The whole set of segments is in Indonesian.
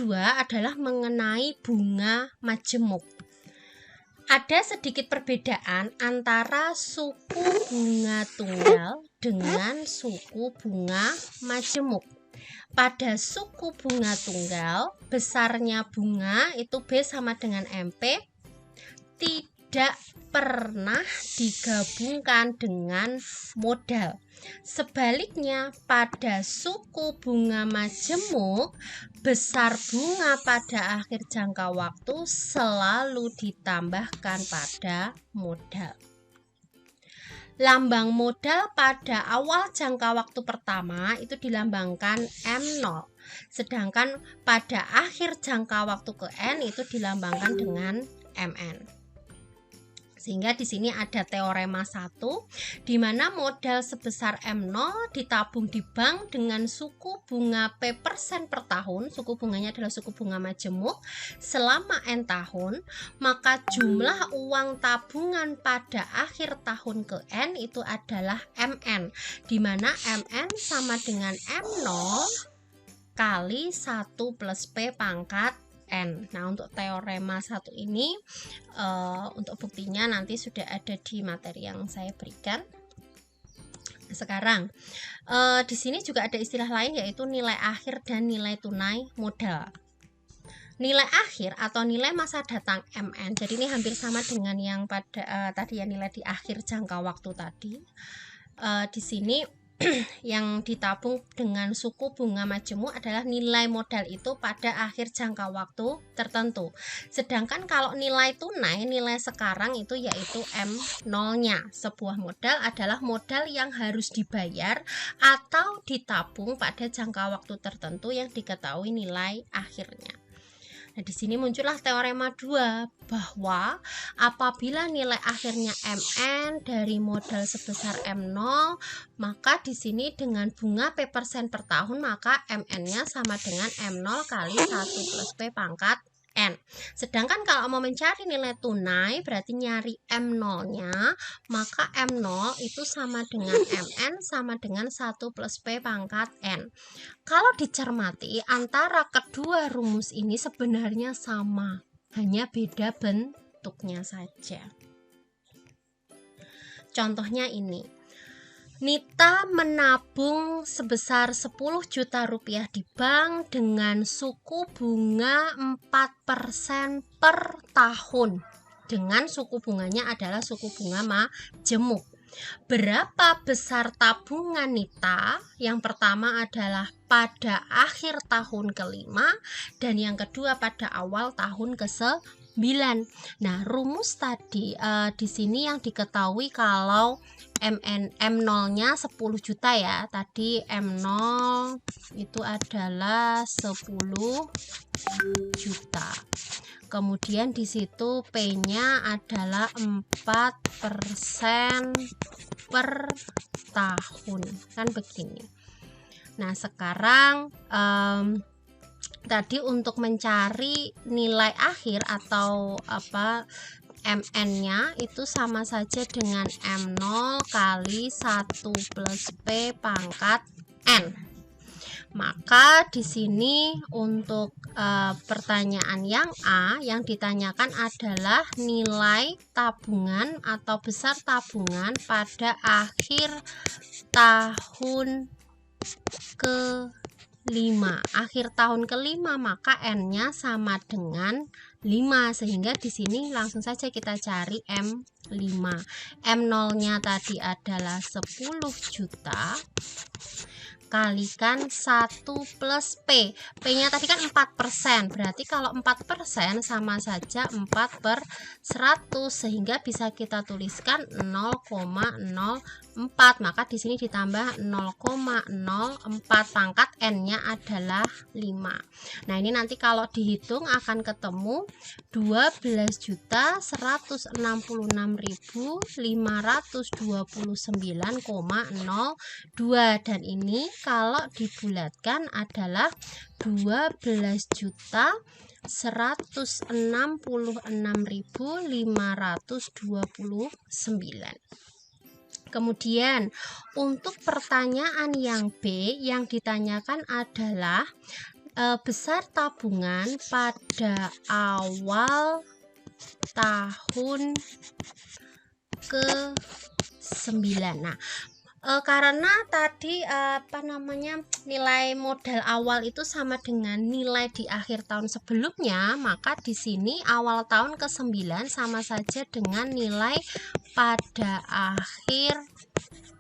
kedua adalah mengenai bunga majemuk. Ada sedikit perbedaan antara suku bunga tunggal dengan suku bunga majemuk. Pada suku bunga tunggal, besarnya bunga itu B sama dengan MP, tidak pernah digabungkan dengan modal. Sebaliknya, pada suku bunga majemuk, besar bunga pada akhir jangka waktu selalu ditambahkan pada modal. Lambang modal pada awal jangka waktu pertama itu dilambangkan M0, sedangkan pada akhir jangka waktu ke N itu dilambangkan dengan MN. Sehingga di sini ada teorema 1 di mana modal sebesar M0 ditabung di bank dengan suku bunga P% per tahun, suku bunganya adalah suku bunga majemuk, selama N tahun, maka jumlah uang tabungan pada akhir tahun ke N itu adalah MN, di mana MN sama dengan M0 kali 1 plus P pangkat N. Nah, untuk teorema 1 ini untuk buktinya nanti sudah ada di materi yang saya berikan. Sekarang di sini juga ada istilah lain yaitu nilai akhir dan nilai tunai modal. Nilai akhir atau nilai masa datang MN. Jadi ini hampir sama dengan yang pada tadi ya, nilai di akhir jangka waktu tadi. Di sini yang ditabung dengan suku bunga majemuk adalah nilai modal itu pada akhir jangka waktu tertentu. Sedangkan kalau nilai tunai, nilai sekarang itu yaitu M0-nya. Sebuah modal adalah modal yang harus dibayar atau ditabung pada jangka waktu tertentu yang diketahui nilai akhirnya. Nah, di sini muncullah teorema 2 bahwa apabila nilai akhirnya MN dari modal sebesar M0, maka di sini dengan bunga P% per tahun, maka MN-nya sama dengan M0 kali 1 plus P pangkat N. Sedangkan kalau mau mencari nilai tunai berarti nyari M0-nya, maka M0 itu sama dengan MN sama dengan 1 plus P pangkat N. Kalau dicermati antara kedua rumus ini sebenarnya sama, hanya beda bentuknya saja. Contohnya ini. Nita menabung sebesar 10 juta rupiah di bank dengan suku bunga 4% per tahun. Dengan suku bunganya adalah suku bunga majemuk. Berapa besar tabungan Nita? Yang pertama adalah pada akhir tahun ke-5 dan yang kedua pada awal tahun ke-9. Nah, rumus tadi di sini yang diketahui kalau M0-nya 10 juta ya. Tadi M0 itu adalah 10 juta. Kemudian di situ P-nya adalah 4% per tahun. Kan begini. Nah, sekarang tadi untuk mencari nilai akhir atau MN-nya itu sama saja dengan M0 kali 1 plus P pangkat N. Maka di sini untuk pertanyaan yang A yang ditanyakan adalah nilai tabungan atau besar tabungan pada akhir tahun ke-5. Akhir tahun ke-5 maka N-nya sama dengan 5, sehingga di sini langsung saja kita cari M5. M0-nya tadi adalah 10 juta kalikan 1 plus P. P-nya tadi kan 4%. Berarti kalau 4% sama saja 4 per 100, sehingga bisa kita tuliskan 0,04. Maka di sini ditambah 0,04 pangkat N-nya adalah 5. Nah, ini nanti kalau dihitung akan ketemu 12.169.529,02 dan ini kalau dibulatkan adalah 12.166.529. Kemudian untuk pertanyaan yang B yang ditanyakan adalah besar tabungan pada awal tahun ke-9. Nah, karena tadi nilai modal awal itu sama dengan nilai di akhir tahun sebelumnya, maka di sini awal tahun ke-9 sama saja dengan nilai pada akhir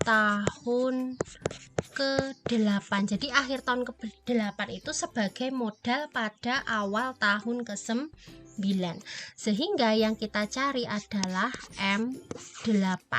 tahun ke-8. Jadi akhir tahun ke-8 itu sebagai modal pada awal tahun ke-9. Sehingga yang kita cari adalah M8.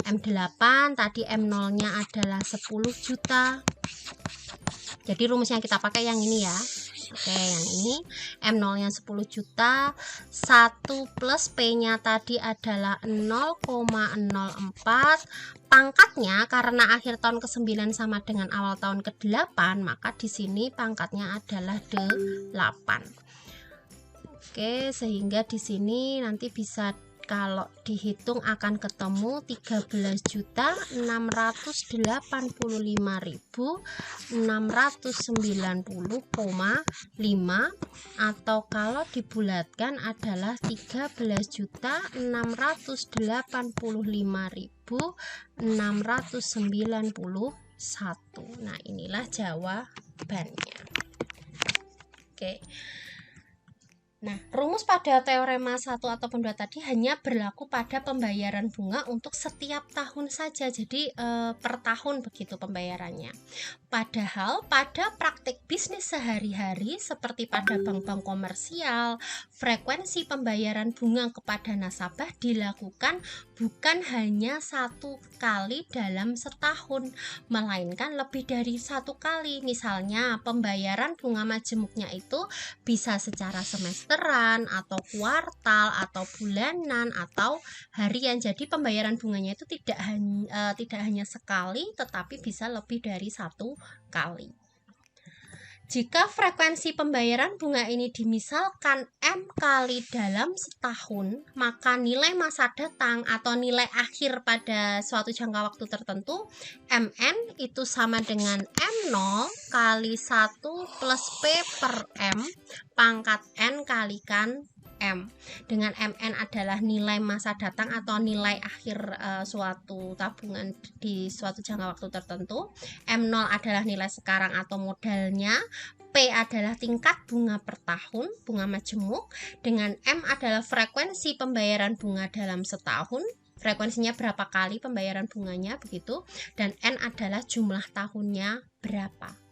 M8 tadi M0-nya adalah 10 juta. Jadi rumusnya kita pakai yang ini ya. Oke, yang ini M0-nya 10 juta. 1 plus P-nya tadi adalah 0,04. Pangkatnya karena akhir tahun ke-9 sama dengan awal tahun ke-8, maka di sini pangkatnya adalah 8. Oke, sehingga di sini nanti bisa kalau dihitung akan ketemu 13.689.5, atau kalau dibulatkan adalah 13.685.691. Nah, inilah jawabannya. Oke. Nah, rumus pada teorema 1 ataupun 2 tadi hanya berlaku pada pembayaran bunga untuk setiap tahun saja. Jadi per tahun begitu pembayarannya. Padahal pada praktik bisnis sehari-hari seperti pada bank-bank komersial, frekuensi pembayaran bunga kepada nasabah dilakukan bukan hanya 1 kali dalam setahun, melainkan lebih dari 1 kali. Misalnya pembayaran bunga majemuknya itu bisa secara semesteran atau kuartal atau bulanan atau harian. Jadi pembayaran bunganya itu tidak hanya sekali, tetapi bisa lebih dari 1 kali. Jika frekuensi pembayaran bunga ini dimisalkan M kali dalam setahun, maka nilai masa datang atau nilai akhir pada suatu jangka waktu tertentu Mn itu sama dengan M0 kali 1 plus P per M pangkat N kalikan M, dengan Mn adalah nilai masa datang atau nilai akhir suatu tabungan di suatu jangka waktu tertentu. M0 adalah nilai sekarang atau modalnya. P adalah tingkat bunga per tahun, bunga majemuk, dengan M adalah frekuensi pembayaran bunga dalam setahun, frekuensinya berapa kali pembayaran bunganya begitu, dan N adalah jumlah tahunnya berapa.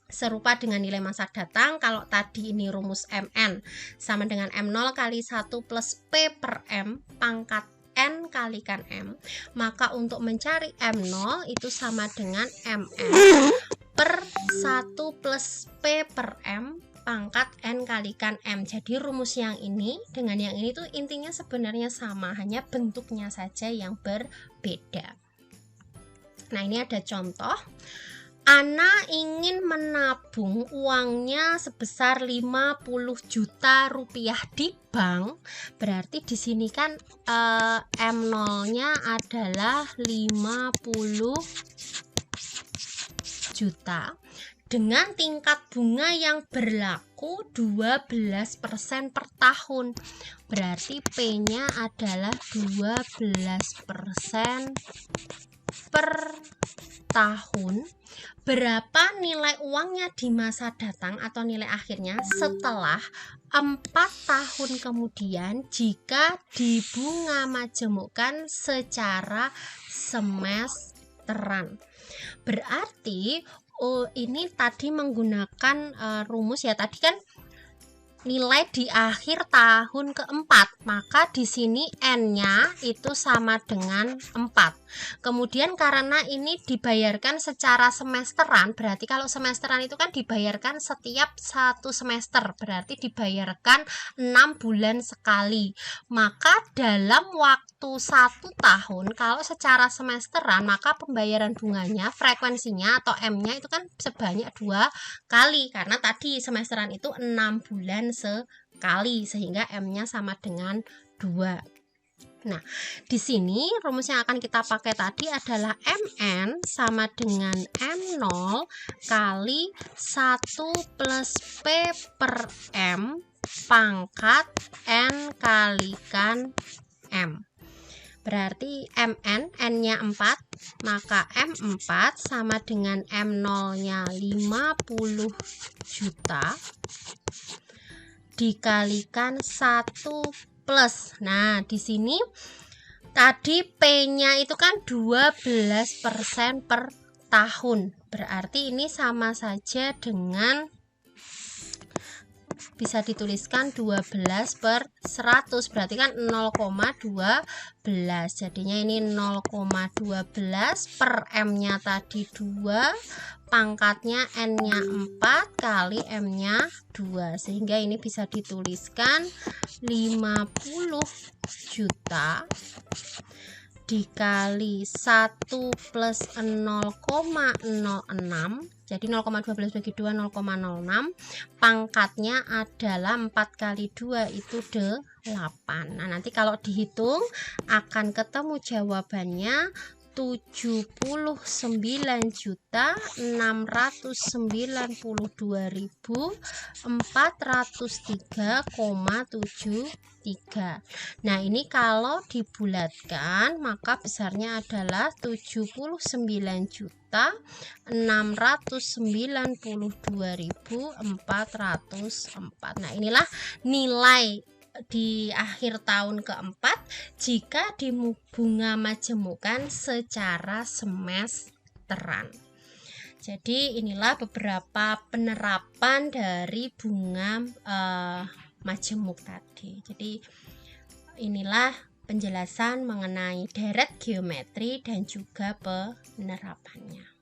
Serupa dengan nilai masa datang, kalau tadi ini rumus Mn sama dengan M0 kali 1 plus P per M pangkat N kalikan M, maka untuk mencari M0 itu sama dengan Mn per 1 plus P per M pangkat N kalikan M. Jadi rumus yang ini dengan yang ini tuh intinya sebenarnya sama, hanya bentuknya saja yang berbeda. Nah, ini ada contoh. Ana ingin menabung uangnya sebesar 50 juta rupiah di bank. Berarti di sini kan M0-nya adalah 50 juta dengan tingkat bunga yang berlaku 12% per tahun. Berarti P-nya adalah 12% per tahun. Berapa nilai uangnya di masa datang atau nilai akhirnya setelah 4 tahun kemudian jika dibunga majemukkan secara semesteran. Berarti ini tadi menggunakan rumus ya, tadi kan nilai di akhir tahun keempat, maka di sini N-nya itu sama dengan 4. Kemudian karena ini dibayarkan secara semesteran, berarti kalau semesteran itu kan dibayarkan setiap 1 semester, berarti dibayarkan 6 bulan sekali. Maka dalam waktu 1 tahun, kalau secara semesteran, maka pembayaran bunganya, frekuensinya atau M-nya itu kan sebanyak 2 kali, karena tadi semesteran itu 6 bulan sekali, sehingga M-nya sama dengan 2. Nah, di sini rumus yang akan kita pakai tadi adalah MN sama dengan M0 kali 1 plus P per M pangkat N kalikan M. Berarti MN, N-nya 4, maka M4 sama dengan M0-nya 50 juta dikalikan 1 plus. Nah, di sini tadi P-nya itu kan 12% per tahun. Berarti ini sama saja dengan, bisa dituliskan 12 per 100, berarti kan 0,12. Jadinya ini 0,12 per M-nya tadi 2, pangkatnya N-nya 4 kali M-nya 2, sehingga ini bisa dituliskan 50 juta dikali 1 plus 0,06, jadi 0,12 bagi 2 0,06, pangkatnya adalah 4 kali 2 itu 8. Nah, nanti kalau dihitung akan ketemu jawabannya 79.492.403,73. Nah, ini kalau dibulatkan maka besarnya adalah 79.492.404. Nah, inilah nilai di akhir tahun keempat jika di bunga majemukan secara semesteran. Jadi inilah beberapa penerapan dari bunga majemuk tadi. Jadi inilah penjelasan mengenai deret geometri dan juga penerapannya.